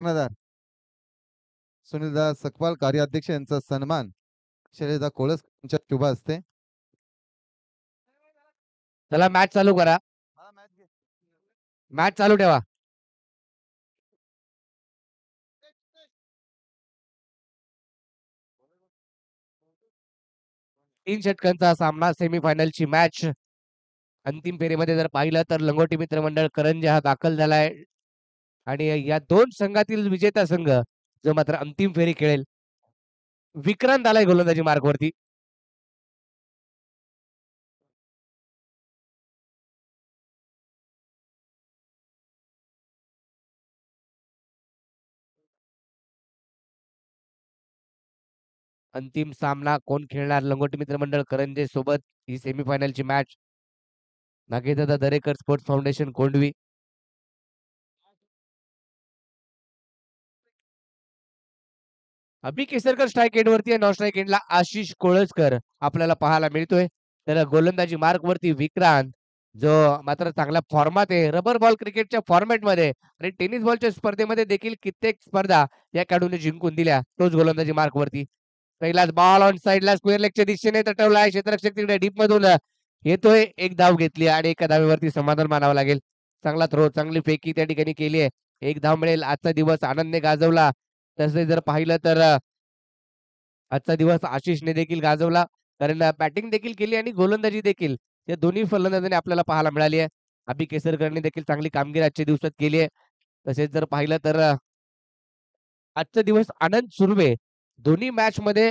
कर्णधार सुनीलदा सकपाल कार्याध्यक्ष यांचा सन्मान शैलेशदा कोळस यांच्या शुभ हस्ते. चला मॅच चालू करा. मॅच चालू ठेवा. तीन षटकांचा सामना सेमीफायनलची मॅच. अंतिम फेरीमध्ये जर पाहिलं तर लंगोटी मित्र मंडळ करंजे हा दाखल झालाय आणि या दोन संघातील विजेता संघ जो मात्र अंतिम फेरी खेळेल विक्रांत आलाय गोलंदाजी मार्कवरती. अंतिम सामना कोण खेळणार लंगोटी मित्र मंडळ करंजे सोबत ही सेमीफायनलची मॅच. नागेशदादा Darekar sports foundation Kondvi. Abhi Kesarkar strike end वरती आहे. नॉन स्ट्राईक एंडला आशिष कोळसकर आपल्याला पाहायला मिळतोय. तर गोलंदाजी मार्क वरती विक्रांत जो मात्र चांगल्या फॉर्मात आहे. रबर बॉल क्रिकेटच्या फॉर्मॅट मध्ये आणि टेनिस बॉलच्या स्पर्धेमध्ये देखील कित्येक स्पर्धा या खेळाडूने जिंकून दिल्या. तोच गोलंदाजी मार्क वरती. पहिलाच बॉल ऑन साइडला स्क्वेअर लेगच्या दिशेने तटवला आहे. क्षेत्ररक्षक तिकडे डीप मधून येतोय. एक धाव घेतली आणि एका धावेवरती समाधान मानावं लागेल. चांगला थ्रो, चांगली फेकी त्या ठिकाणी केली आहे. एक धाव मिळेल. आजचा दिवस आनंदने गाजवला. तसे जर पाहिलं तर आजचा दिवस आशिषने देखील गाजवला. कारण बॅटिंग देखील केली आणि गोलंदाजी देखील या दोन्ही फलंदाजांनी आपल्याला पाहायला मिळाली आहे. अभि केसरकरने देखील चांगली कामगिरी आजच्या दिवसात केली आहे. तसेच जर पाहिलं तर आजचा दिवस आनंद सुर्वे दोन्ही मॅच मध्ये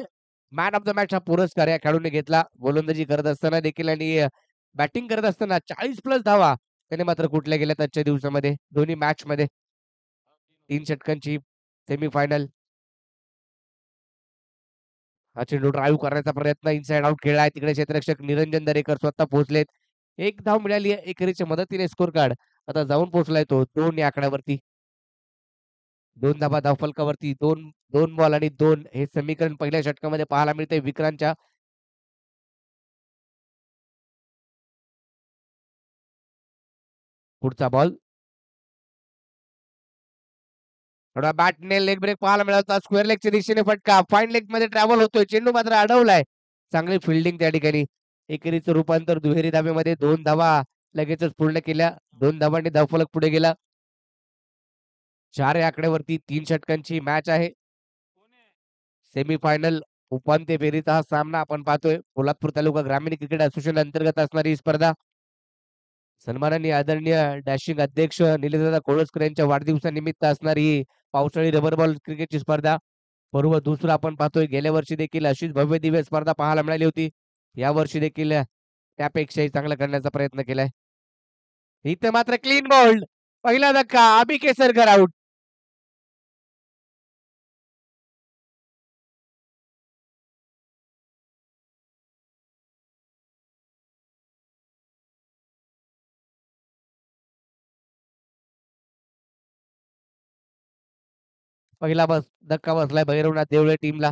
मॅन ऑफ द मॅच हा पुरस्कार या खेळाडूने घेतला. गोलंदाजी करत असताना देखील आणि बॅटिंग करत असताना 40+ धावा त्याने मात्र कुठल्या गेल्यात आजच्या दिवसामध्ये दोन्ही मॅच मध्ये. तीन षटकांची सेमीफायनल. हा चेंडू ड्राईव्ह करण्याचा प्रयत्न इनसाइड आउट खेळलाय. तिकडे क्षेत्ररक्षक निरंजन दरेकर स्वतः पोहोचलेत. एक धाव मिळाली आहे. एकेरीच्या मदतीने स्कोर कार्ड आता जाऊन पोहोचलाय तो 2 या आकड्यावरती. 2 धाबा धावफलकावरती 2 बॉल आणि 2 हे समीकरण पहिल्या षटकामध्ये पाहायला मिळते विक्रांतच्या. पुढचा बॉल थोडा बॅटने लेग ब्रेक पाहायला मिळाला. स्क्वेअर लेगच्या दिशेने फटका फाईन लेग मध्ये ट्रॅव्हल होतोय. चेंडू मात्र अडवलाय. चांगली फिल्डिंग त्या ठिकाणी. एकेरीचं रूपांतर दुहेरी धाब्यामध्ये 2 धावा लगेचच पूर्ण केल्या. 2 धावांनी धावफलक पुढे गेला. 4 या आकड्यावरती 3 षटकांची मॅच आहे. सेमीफायनल उपांत्य फेरीचा हा सामना आपण पाहतोय. पोलादपूर तालुका ग्रामीण क्रिकेट असोसिएशन अंतर्गत असणारी ही स्पर्धा. सन्माननीय आदरणीय डॅशिंग अध्यक्ष निलेशदादा कोळसकर यांच्या वाढदिवसानिमित्त असणारी ही पावसाळी रबर बॉल क्रिकेटची स्पर्धा. पर्व दुसरा आपण पाहतोय. गेल्या वर्षी देखील अशीच भव्य दिव्य स्पर्धा पाहायला मिळाली होती. या वर्षी देखील त्यापेक्षाही चांगला करण्याचा प्रयत्न केलाय. इथं मात्र क्लीन बॉल्ड. पहिला धक्का. अभि केसरकर आउट. पहिला धक्का बसलाय भैरवनाथ देवळे टीमला.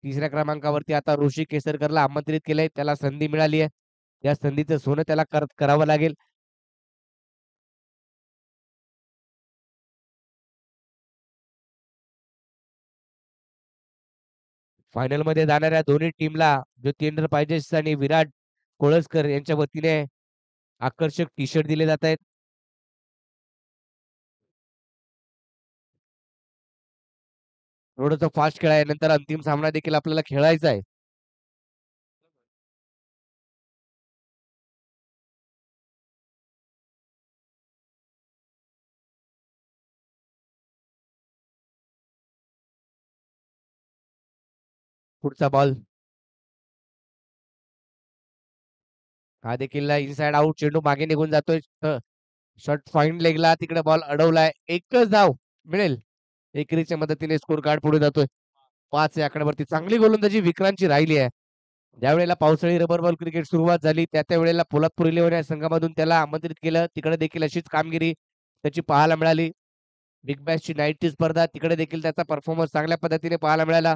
तिसऱ्या क्रमांकावरती आता ऋषी केसरकरला आमंत्रित केलंय. त्याला संधी मिळाली आहे. या संधीचं सोनं त्याला करावं लागेल. फायनल मध्ये जाणाऱ्या दोन्ही टीमला ज्योतिंद्र पायजेस आणि विराट कोळसकर यांच्या वतीने आकर्षक टी शर्ट दिले जात आहेत. थोडंसं फास्ट खेळाय नंतर अंतिम सामना देखील आपल्याला खेळायचा आहे. पुढचा बॉल हा देखील इनसाइड आउट. चेंडू मागे निघून जातोय. शॉट फाईन लेगला तिकडे बॉल अडवलाय. एकच धाव मिळेल. एकेरीच्या मदतीने स्कोर कार्ड पुढे जातोय. 5 या आकड्यावरती चांगली गोलंदाजी विक्रांतची राहिली आहे. ज्यावेळेला पावसाळी रबर बॉल क्रिकेट सुरुवात झाली त्या वेळेला पोलादपूर इलेव्हन या संघामधून त्याला आमंत्रित केलं. तिकडे देखील अशीच कामगिरी त्याची पाहायला मिळाली. बिग बॅशची नाईटची स्पर्धा तिकडे देखील त्याचा परफॉर्मन्स चांगल्या पद्धतीने पाहायला मिळाला.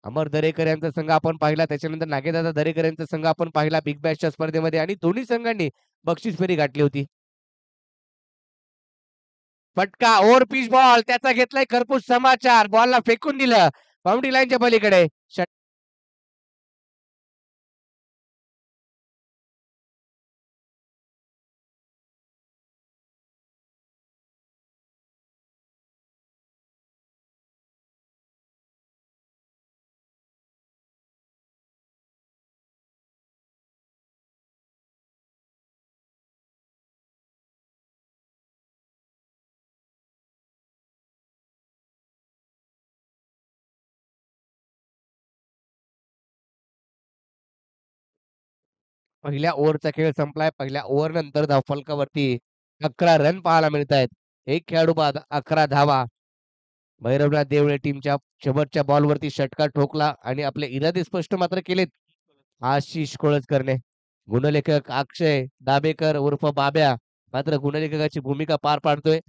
अमर दरेकर यांचा संघ आपण पाहिला. त्याच्यानंतर नागेदादा दरेकर यांचा संघ आपण पाहिला बिग बॅशच्या स्पर्धेमध्ये आणि दोन्ही संघांनी बक्षीस फेरी गाठली होती. फटका ओव्हर पिच बॉल त्याचा घेतलाय खरपूस समाचार बॉलला फेकून दिलं बाउंड्री लाईनच्या पलीकडे पहिल्या ओव्हरचा खेळ संपलाय पहिल्या ओव्हर नंतर धावफलकावरती 11 रन पाहायला मिळत आहेत एक खेळाडू बाद 11 धावा भैरवनाथ देवळे टीमच्या शेवटच्या बॉलवरती षटकार ठोकला आणि आपले इरादे स्पष्ट मात्र केलेत आशिष कोळजकरने गुणलेखक अक्षय दाबेकर उर्फ बाब्या मात्र गुणलेखकाची भूमिका पार पाडतोय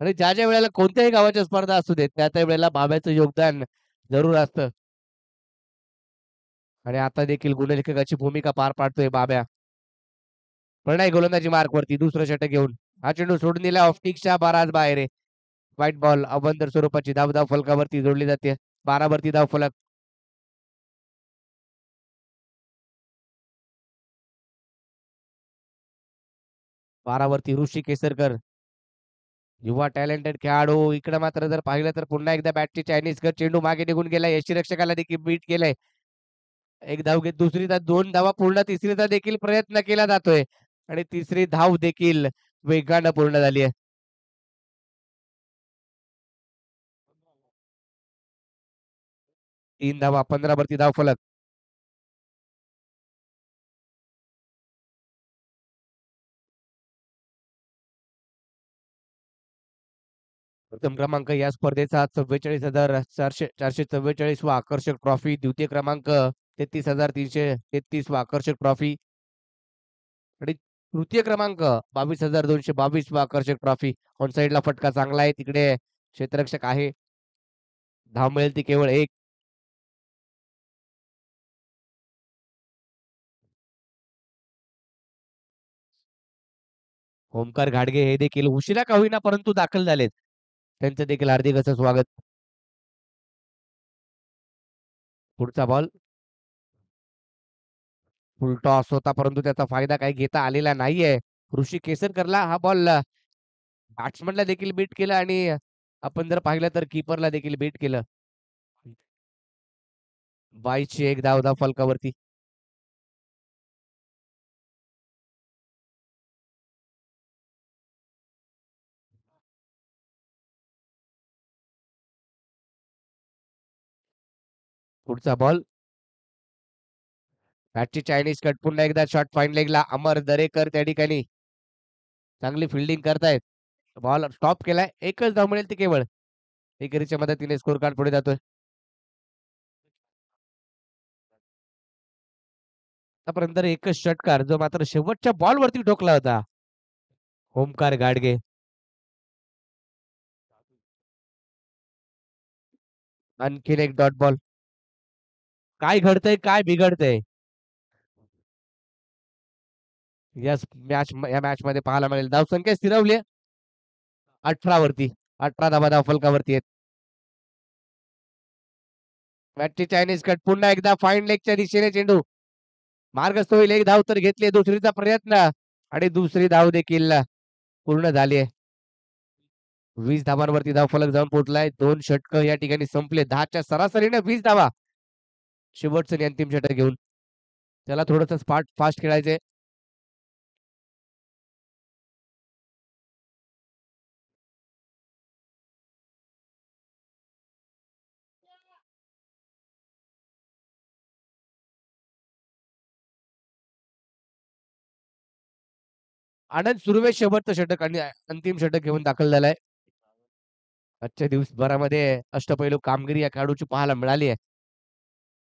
आणि ज्या ज्या वेळेला कोणत्याही गावाच्या स्पर्धा असू देत त्या त्या वेळेला बाब्याचं योगदान जरूर असतं आणि आता देखील गुणलेखकाची भूमिका पार पाडतोय बाब्या प्रणय गोलंदाजी मार्क वरती दुसरं षटक घेऊन हा चेंडू सोडून दिला ऑफ टिकच्या बाराज बाहेर आहे व्हाईट बॉल अवंतर स्वरूपाची धाव फलकावरती जोडली जाते 12 वरती धाव फलक बारावरती ऋषी केसरकर युवा टॅलेंटेड खेळाडू इकडे मात्र जर पाहिलं तर पुन्हा एकदा बॅटची चायनीज कर चेंडू मागे निघून गेलाय यष्टीरक्षकाला देखील बीट केलंय एक धाव घेत दुसरीचा 2 धावा पूर्ण तिसरीचा देखील प्रयत्न केला जातोय आणि तिसरी धाव देखील वेगानं पूर्ण झाली आहे 3 धावा 15 वरती धाव फलक प्रथम क्रमांक या स्पर्धेचा 44,444 वा आकर्षक ट्रॉफी द्वितीय क्रमांक 33,333 वा आकर्षक ट्रॉफी आणि तृतीय क्रमांक 22,222 वा आकर्षक ट्रॉफी ऑन साइडला फटका चांगला आहे तिकडे क्षेत्ररक्षक आहे धाव मिळेल ती केवळ एक ओमकार घाडगे हे देखील उशिरा का होईना परंतु दाखल झालेत त्यांचं देखील हार्दिक असं स्वागत पुढचा बॉल फुल टॉस होता परंतु त्याचा फायदा काही घेता आलेला नाहीये ऋषी केसरकरला हा बॉल बॅट्समनला देखील बीट केलं आणि आपण जर पाहिलं तर कीपरला देखील बीट केलं 22ची एक धाव फलकावरती पुढचा बॉल बॅटची चायनीज कट पुन्हा एकदा शॉट फाईन लेगला अमर दरेकर त्या ठिकाणी चांगली फिल्डिंग करतायत बॉल स्टॉप केलाय एकच धाव मिळेल ती केवळ एकेरीच्या मदतीने स्कोर कार्ड पुढे जातोय आतापर्यंत एकच षटकार जो मात्र शेवटच्या बॉल वरती ठोकला होता ओमकार गाडगे आणखीन एक डॉट बॉल काय घडतंय काय बिघडतंय या मॅच मध्ये पाहायला मिळेल धावसंख्या स्थिरवली 18 वरती 18 धावा फलकावरती आहेत बॅटची चायनीज कट पुन्हा एकदा फाईन लेगच्या दिशेने चेंडू मार्गस्थ होईल एक धाव तर घेतली दुसरीचा प्रयत्न आणि दुसरी धाव देखील पूर्ण झाली आहे 20 धावांवरती धाव फलक जाऊन पोहोचलाय 2 षटक या ठिकाणी संपले 10च्या सरासरीने 20 धावा शेवटचं आणि अंतिम षटक घेऊन त्याला थोडस फास्ट खेळायचंय आनंद सुर्वे शेवटचं षटक आणि अंतिम षटक घेऊन दाखल झालाय आजच्या दिवसभरामध्ये अष्टपैलू कामगिरी या खेळाडूची पाहायला मिळाली आहे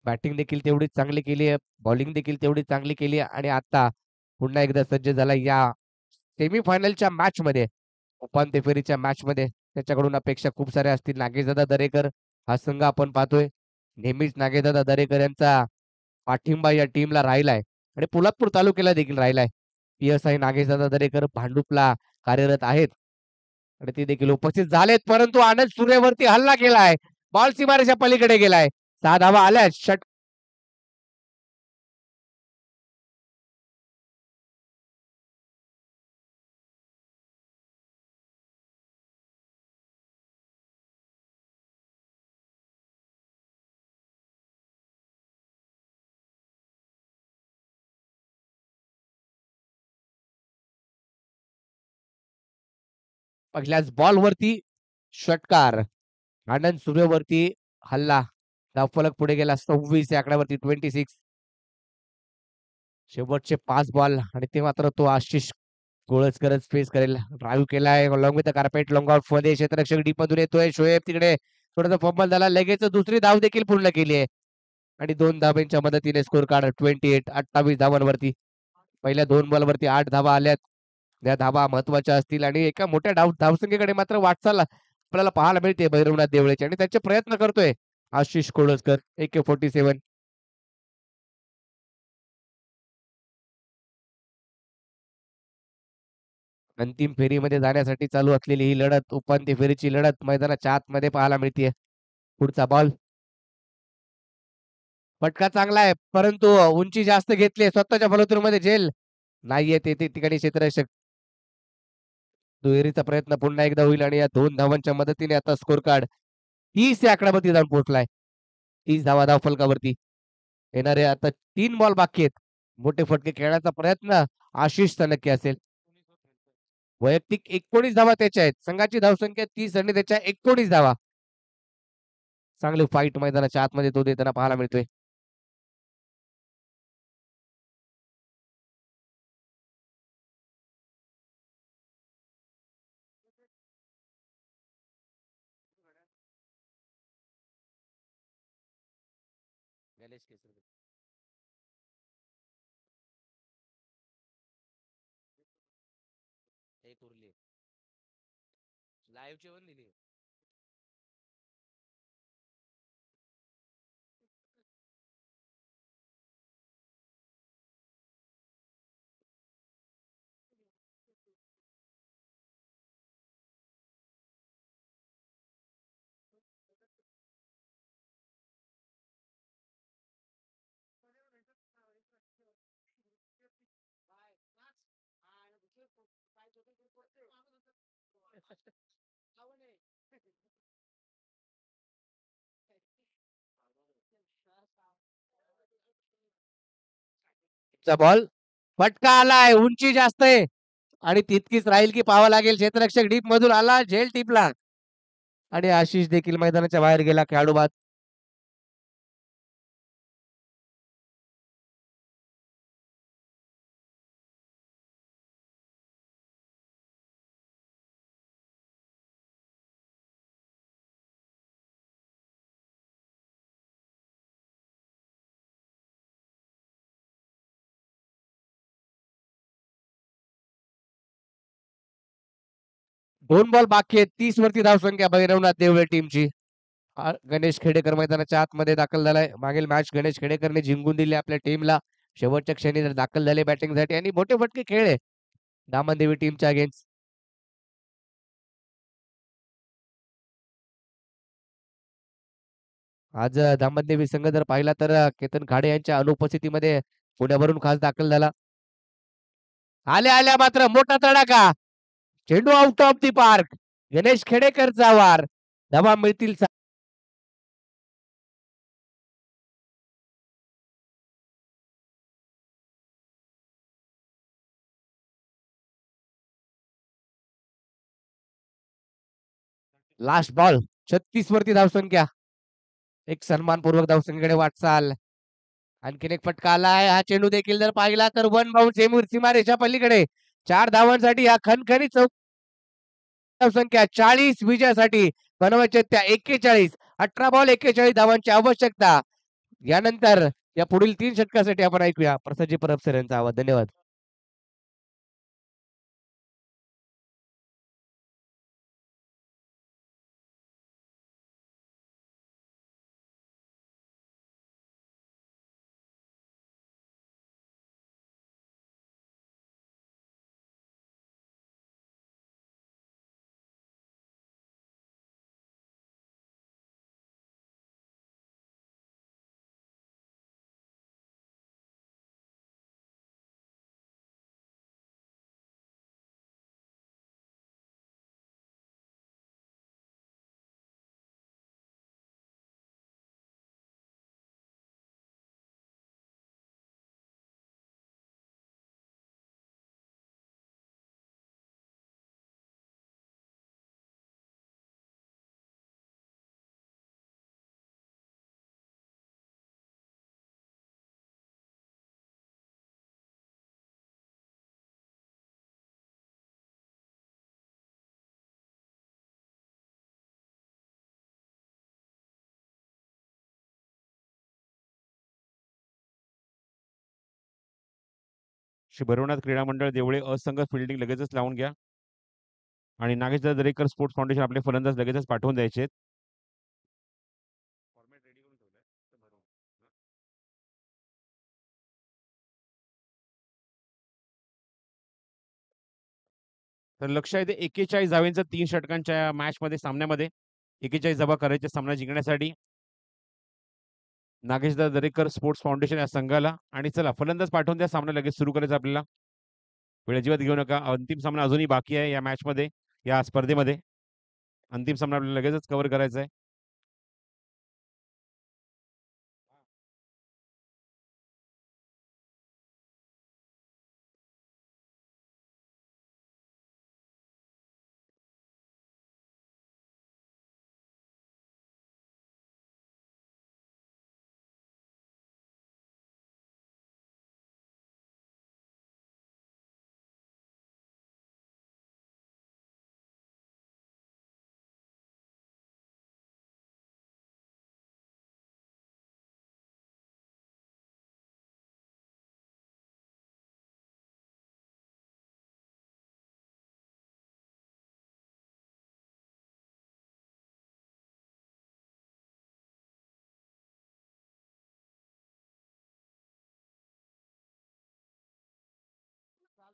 बॅटिंग देखील तेवढीच चांगली केली आहे बॉलिंग देखील तेवढीच चांगली केली आहे आणि आता पुन्हा एकदा सज्ज झाला या सेमीफायनलच्या मॅच मध्ये उपांत्य फेरीच्या मॅच मध्ये त्याच्याकडून अपेक्षा खूप साऱ्या असतील नागेशदादा दरेकर हा संघ आपण पाहतोय नेहमीच नागेशदादा दरेकर यांचा पाठिंबा या टीमला राहिलाय आणि पोलादपूर तालुक्याला देखील राहिलाय पी एस आय नागेशदादा दरेकर भांडुपला कार्यरत आहेत आणि ते देखील उपस्थित झालेत, परंतु आनंद सूर्यवरती हल्ला केलाय. बॉल सीमारेषा पलीकडे गेलाय. 6 धावा आल्यात. पहिल्याच बॉलवरती षटकार. आनंद सूर्यवरती हल्ला. धावफलक पुढे गेला 26 या आकड्यावरती 26. शेवटचे 5 बॉल आणि ते मात्र तो आशिष कोळसकरच फेस करेल. ड्राईव्ह केलाय long with the carpet long out मध्ये क्षेत्ररक्षक डीप मधून येतोय. शोएब तिकडे थोडासा फंबल झाला. लगेच दुसरी धाव देखील पूर्ण केली आहे आणि 2 धावांच्या मदतीने स्कोर कार्ड 28 धावांवरती. पहिल्या 2 बॉलवरती 8 धावा आल्यात. या धावा महत्वाच्या असतील आणि एका मोठ्या धावसंख्येकडे मात्र वाटचाल आपल्याला पाहायला मिळते भैरवनाथ देवळेची आणि त्याचे प्रयत्न करतोय आशिष कोळसकर. AK-47. अंतिम फेरीमध्ये जाण्यासाठी चालू असलेली ही लढत, उपांत्य फेरीची लढत मैदानाच्या आतमध्ये पाहायला मिळते. पुढचा बॉल. फटका चांगला आहे, परंतु उंची जास्त घेतली स्वतःच्या फलतूरमध्ये झेल नाहीये ते ठिकाणी क्षेत्ररक्षक. दुहेरीचा प्रयत्न पुन्हा एकदा होईल आणि या 2 धावांच्या मदतीने आता स्कोर कार्ड 30 या आकड्यावरती जाऊन पोहोचलाय. 30 धावा धावफलकावरती. येणारे आता 3 बॉल बाकी आहेत. मोठे फटके खेळण्याचा प्रयत्न आशिषचा नक्की असेल. वैयक्तिक 19 धावा त्याच्या आहेत. संघाची धावसंख्या 30 आणि त्याच्या 19 धावा. चांगली फाईट मैदानाच्या आतमध्ये तो देताना पाहायला मिळतोय. गणेश केसरी एक उरली. लाईव्ह जेवण दिली. चा बॉल. फटका आलाय. उंची जास्त आहे आणि तितकीच राहील की पाहावं लागेल. क्षेत्ररक्षक डीप मधून आला. झेल टिपला आणि आशिष देखील मैदानाच्या बाहेर गेला. खेळाडू बाद. दोन बॉल बाकी आहेत. 30 वरती धावसंख्या भैरवनाथ देवळे टीमची. गणेश खेडेकर मैदानाच्या आतमध्ये दाखल झालाय. मागील मॅच गणेश खेडेकरने जिंकून दिली आपल्या टीमला. शेवटच्या क्षणी दाखल झाले बॅटिंगसाठी आणि मोठे फटके खेळले दामनदेवी टीमच्या अगेन्स्ट. आज दामनदेवी संघ जर पाहिला तर केतन खाडे यांच्या अनुपस्थितीमध्ये पुण्यावरून खास दाखल झाला. आल्या आल्या मात्र मोठा तडाखा. चेंडू out of the park. Ganesh खेडेकरचा वार. धावा मिळतील. Last ball. 36 वरती धावसंख्या. एक सन्मानपूर्वक धावसंख्येकडे वाटचाल. आणखीन एक फटका आलाय. हा चेंडू देखील जर पाहिला तर वन बाउंड सीमारेषा पलीकडे. 4 धावांसाठी हा खणखणीत धावसंख्या 40 विजयासाठी बनवायचे त्या 41. 18 बॉल 41 धावांची आवश्यकता. यानंतर या पुढील 3 षटकासाठी आपण ऐकूया प्रसादजी परब सर यांचा आवाज. धन्यवाद. श्री भैरवनाथ क्रीडा मंडळ देवळे असंघ फील्डिंग लगेचच लावून घ्या आणि नागेशदादा दरेकर स्पोर्ट्स फाउंडेशन आपले फलंदाज लगेचच पाठवून द्यायचे. तर लक्ष आहे ते 41 धावेंचं 3 षटकांच्या मॅचमध्ये सामन्यामध्ये 41 धावा करायचे सामना जिंकण्यासाठी नागेशदादा दरेकर स्पोर्ट्स फाउंडेशन या संघाला. आणि चला फलंदाज पाठवून द्या, सामना लगेच सुरू करायचा आपल्याला. वेळ अजिबात घेऊ नका. अंतिम सामना अजूनही बाकी आहे या मॅचमध्ये, या स्पर्धेमध्ये. अंतिम सामना आपल्याला लगेचच कव्हर करायचा आहे.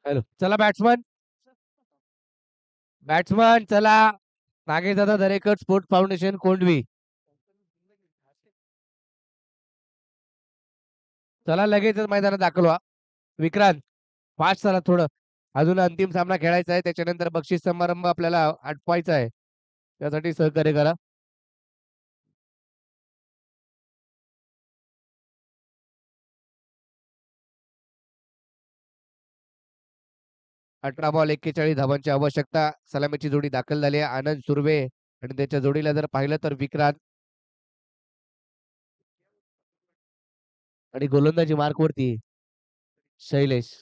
हॅलो, चला बॅट्समन बॅट्समन चला. नागेशदादा दरेकर स्पोर्ट्स फाउंडेशन कोंडवी. चला लगेचच मैदानात दाखल व्हा. विक्रांत फास्ट चला थोडं. अजून अंतिम सामना खेळायचा आहे, त्याच्यानंतर बक्षीस समारंभ आपल्याला आटवायचा आहे. त्यासाठी सहकार्य करा. अठरा बॉल 41 धावांची आवश्यकता. सलामीची जोडी दाखल झाली आहे. आनंद सुर्वे आणि त्याच्या जोडीला जर पाहिलं तर विक्रांत आणि गोलंदाजी मार्क वरती शैलेश.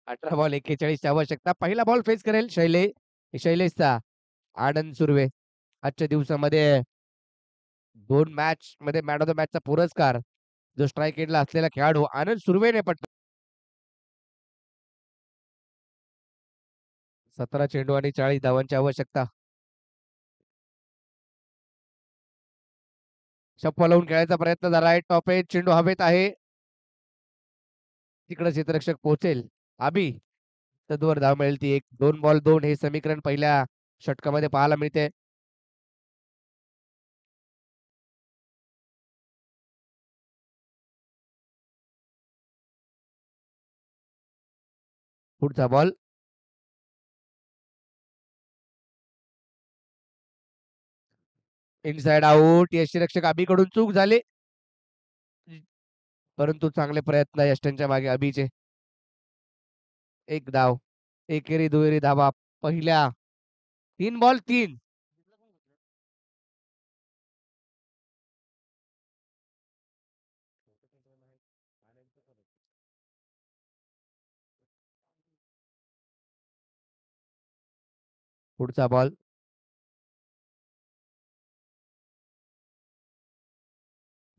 अठरा बॉल 41 ची आवश्यकता. पहिला बॉल फेस करेल शैलेशचा आनंद सुर्वे. आजच्या दिवसामध्ये 2 मॅच मध्ये मॅन ऑफ द मॅचचा पुरस्कार जो स्ट्राईक एंडला असलेला खेळाडू आनंद सुर्वेने पटकावला. 17 चेंडू आणि 40 धावांची आवश्यकता. शप्पा लावून खेळायचा प्रयत्न झाला आहे. टॉप एज चेंडू हवेत आहे. तिकडे क्षेत्ररक्षक पोहोचेल. आबी तद्वर धाव मिळेल ती. 2 बॉल 2 हे समीकरण पहिल्या षटकामध्ये पाहायला मिळते. पुढचा बॉल इनसाइड आउट. यष्टीरक्षक अभिकडून चूक झाली, परंतु चांगले प्रयत्न यष्ट्यांच्या मागे अभिचे. एक धाव, एकेरी दुहेरी धावा पहिल्या 3 बॉल 3. पुढचा बॉल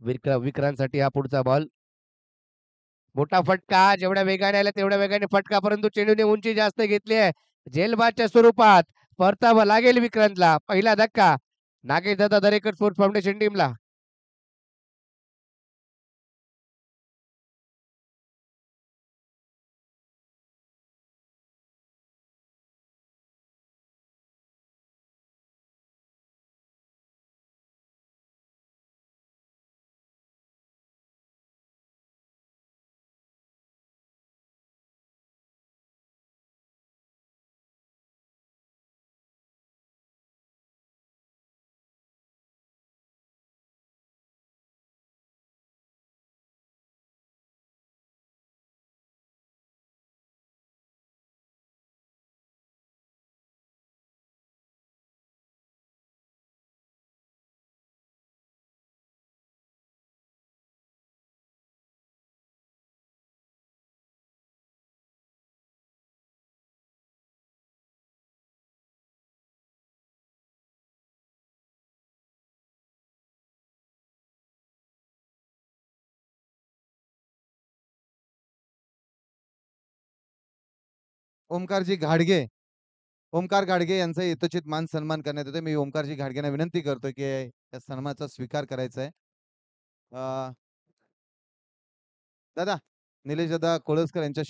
विक्रांतसाठी. हा पुढचा बॉल मोठा फटका. जेवढ्या वेगाने आला तेवढ्या वेगाने फटका, परंतु चेंडूने उंची जास्त घेतली आहे. झेलबादच्या स्वरूपात परतावा लागेल विक्रांतला. पहिला धक्का नागेशदादा दरेकर स्पोर्ट्स फाउंडेशन टीमला. ओमकारजी घाडगे, ओमकार घाडगे यांचा यथोचित मान सन्मान करण्यात येतो. मी ओमकारजी घाडगेंना विनंती करतो की या सन्मानाचा स्वीकार करायचा आहे. अ, दादा निलेश दादा कोळसकर यांच्या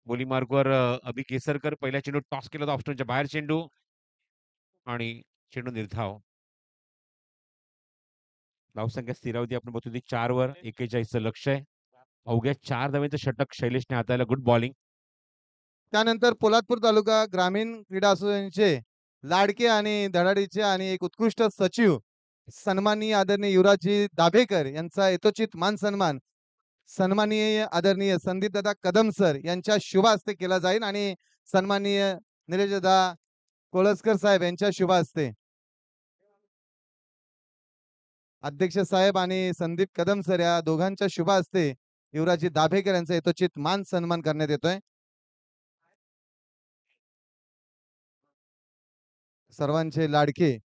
बोली मार्कवर अभि केसरकर पहिला चेंडू टॉस केला होता ऑफस्टोनच्या बाहेर चेंडू आणि चेंडू निर्धाव. धावसंख्या स्थिरावती आपण बघतो ती 4 वर 41 लक्ष आहे. अवघ्या 4 धावेचं षटक शैलेशने हाताळलं. Good bowling. त्यानंतर पोलादपूर तालुका ग्रामीण क्रीडा असोसिएशनचे लाडके आणि धडाडीचे आणि एक उत्कृष्ट सचिव सन्माननीय आदरणीय युवराजजी दाभेकर यांचा यथोचित मान सन्मान सन्माननीय आदरणीय संदीपदादा कदम सर यांच्या शुभ हस्ते केला जाईल आणि सन्माननीय निलेशदा कोळसकर साहेब यांच्या शुभ हस्ते अध्यक्ष साहेब आणि संदीप कदम सर या दोघांच्या शुभ हस्ते युवराजजी दाभेकर यांचा यथोचित मान सन्मान करण्यात येतोय. सर्वांचे लाडके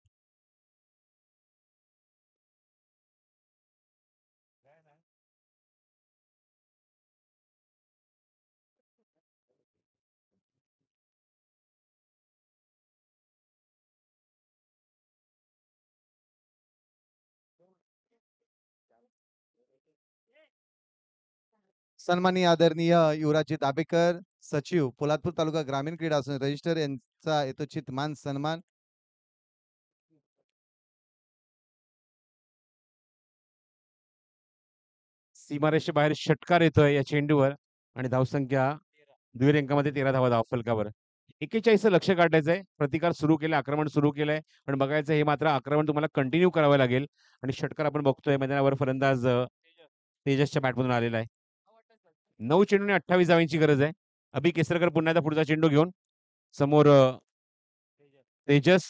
सन्माननीय आदरणीय युवराजजी दाभेकर सचिव पोलादपूर तालुका ग्रामीण क्रीडा असोसिएशन रजिस्टर यांचा यथोचित मान सन्मान. सीमारेषे बाहेर षटकार येतोय या चेंडूवर आणि धावसंख्या दुहेरी अंकामध्ये 13 धावा धाव फलकावर. 41 लक्ष काढायचंय. प्रतिकार सुरू केला, आक्रमण सुरू केलंय. पण बघायचं हे मात्र आक्रमण तुम्हाला कंटिन्यू करावं लागेल आणि षटकार आपण बघतोय मैदानावर फलंदाज तेजसच्या बॅटमधून आलेला आहे. 9 चेंडूने 28 धावांची गरज आहे. अभि केसरकर पुन्हा एकदा पुढचा चेंडू घेऊन समोर तेजस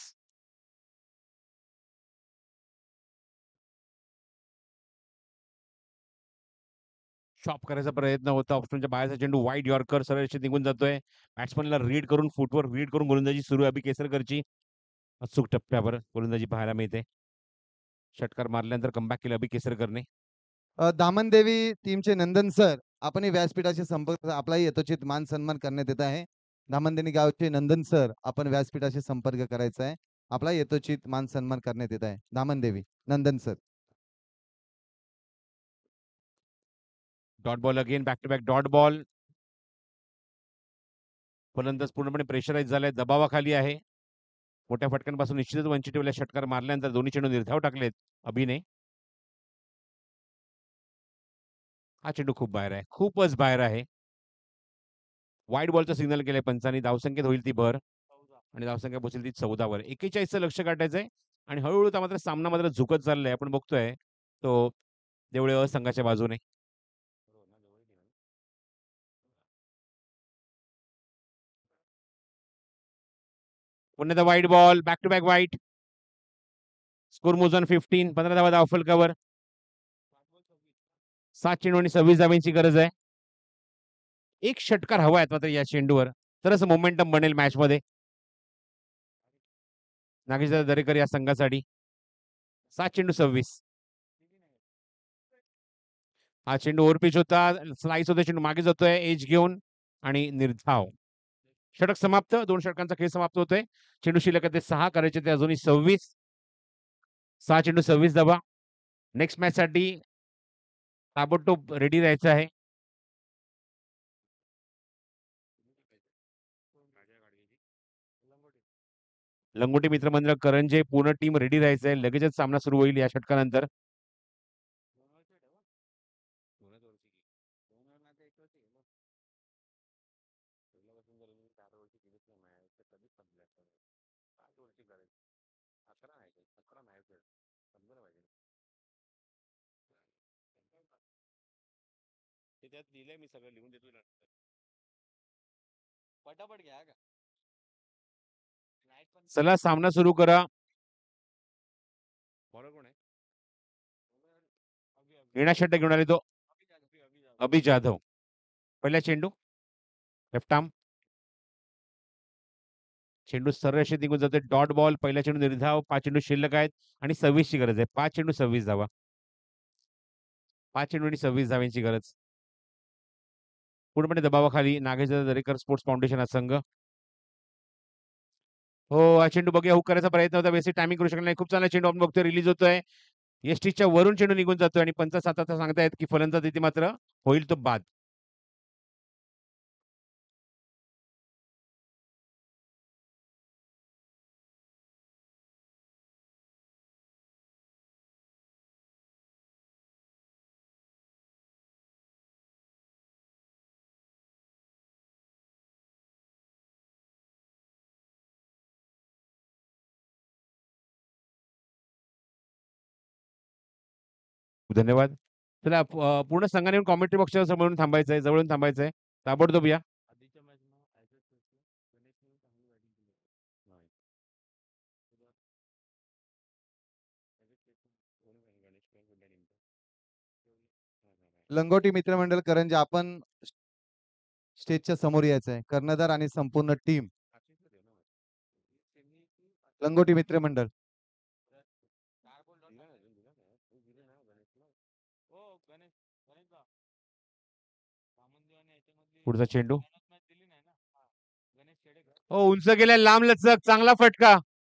शॉप करायचा प्रयत्न होता. ऑप्शनच्या बाहेरचा चेंडू वाईड यॉर्कर सरळ रेषेत निघून जातोय. बॅट्समनला रीड करून फुटवर रीड करून गोलंदाजी सुरू आहे अभि केसरकरची. अचूक टप्प्यावर गोलंदाजी पाहायला मिळते. षटकार मारल्यानंतर कमबॅक केलं अभि केसरकरने. दामनदेवी टीमचे नंदन सर आपण व्यासपीठाशी संपर्क आपलाही यथोचित मान सन्मान करण्यात येत आहे. दामनदेवी गावचे नंदन सर आपण व्यासपीठाशी संपर्क करायचा आहे. आपला यथोचित मान सन्मान करण्यात येत आहे. Damandevi Nandan sir. Dot ball again back to back dot ball. फलंदाज पूर्णपणे प्रेशराईज झालाय, दबावाखाली आहे. मोठ्या फटक्यांपासून निश्चितच वंचित ठेवल्या. षटकार मारल्यानंतर दोन्ही चेंडू निर्धाव टाकलेत अभिने. हा चेंडू खूप बाहेर आहे, खूपच बाहेर आहे. वाईड बॉलचा सिग्नल केलाय पंचांनी. धावसंख्येत होईल ती भर आणि धावसंख्या पोहोचेल ती 14 वर. 41 लक्ष काढायचंय आणि हळूहळू मात्र सामना मात्र झुकत चाललाय. आपण बघतोय तो देवळे संघाच्या बाजूने. पुन्हा wide ball back to back wide. Score मोजन 15 धावा धाव फलकावर. 7 चेंडू आणि 26 धावांची गरज आहे. एक षटकार हवा आहे मात्र या चेंडूवर, तरच मोमेंटम बनेल मॅच मध्ये. नागेश दरेकर या संघासाठी 7 चेंडू 26. हा चेंडू ओव्हरपिच होता, स्लाइस होता, चेंडू मागे जातोय एज घेऊन आणि निर्धाव. षटक समाप्त. 2 षटकांचा खेळ समाप्त होतोय. चेंडू शिल्लक आहे 6 करायचे ते अजूनही 26. 6 चेंडू 26 धावा. नेक्स्ट मॅच साठी ताबडतोब रेडी राहायचं आहे. लंगोटी मित्रमंडळ करंजे पूर्ण टीम रेडी राहायचंय. लगेचच सामना सुरू होईल या षटकानंतर. त्याच्यात लिहिलंय मी सगळं लिहून देतो पटापट घ्या का चला सामना सुरू करा. बॉलर कोण आहे? येणा षटक घेऊन आले तो अभि जाधव. पहिला चेंडू लेफ्ट आर्म. चेंडू सरळ अशी निघून जाते. Dot ball. पहिला चेंडू निर्धाव. 5 चेंडू शिल्लक आहेत आणि 26 ची गरज आहे. 5 चेंडू 26 धावा. 5 चेंडू आणि 26 धाव्यांची गरज. पूर्णपणे दबावाखाली नागेश दरेकर स्पोर्ट्स फाउंडेशन हा संघ. हो, हा चेंडू बघूया. हुक करायचा प्रयत्न होता. व्यवस्थित टायमिंग करू शकला नाही. खूप चांगला चेंडू आपण बघतोय रिलीज होतोय. एसटीच्या वरून चेंडू निघून जातोय आणि पंच आता सांगतायत की फलंदाज इथे मात्र होईल तो बाद. धन्यवाद. चला पूर्ण संघाने कॉमेंट्री बॉक्सच्या समोरून थांबायचंय. जवळून थांबायचंय. ताबडतोब या. लंगोटी मित्रमंडळ करंजी आपण स्टेजच्या समोर यायचं आहे. कर्णधार आणि संपूर्ण टीम लंगोटी मित्रमंडळ. पुढचा चेंडू हो उंच गेलाय. लांब लचक. चांगला फटका.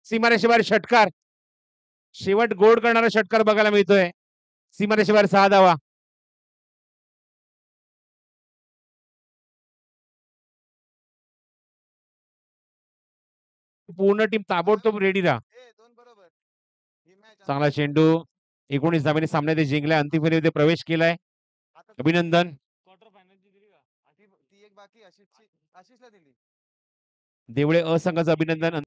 सीमारेषेबाहेर षटकार. शेवट गोड करणारा षटकार बघायला मिळतोय. सीमारेषेबाहेर 6 धावा. पूर्ण टीम ताबडतोब रेडी राहा. चांगला चेंडू. 19 धावांनी सामन्यात जिंकलाय. अंतिम फेरीमध्ये प्रवेश केलाय. अभिनंदन. ती एक बाकी आशिषला दिली. देवळे असंघाचं अभिनंदन.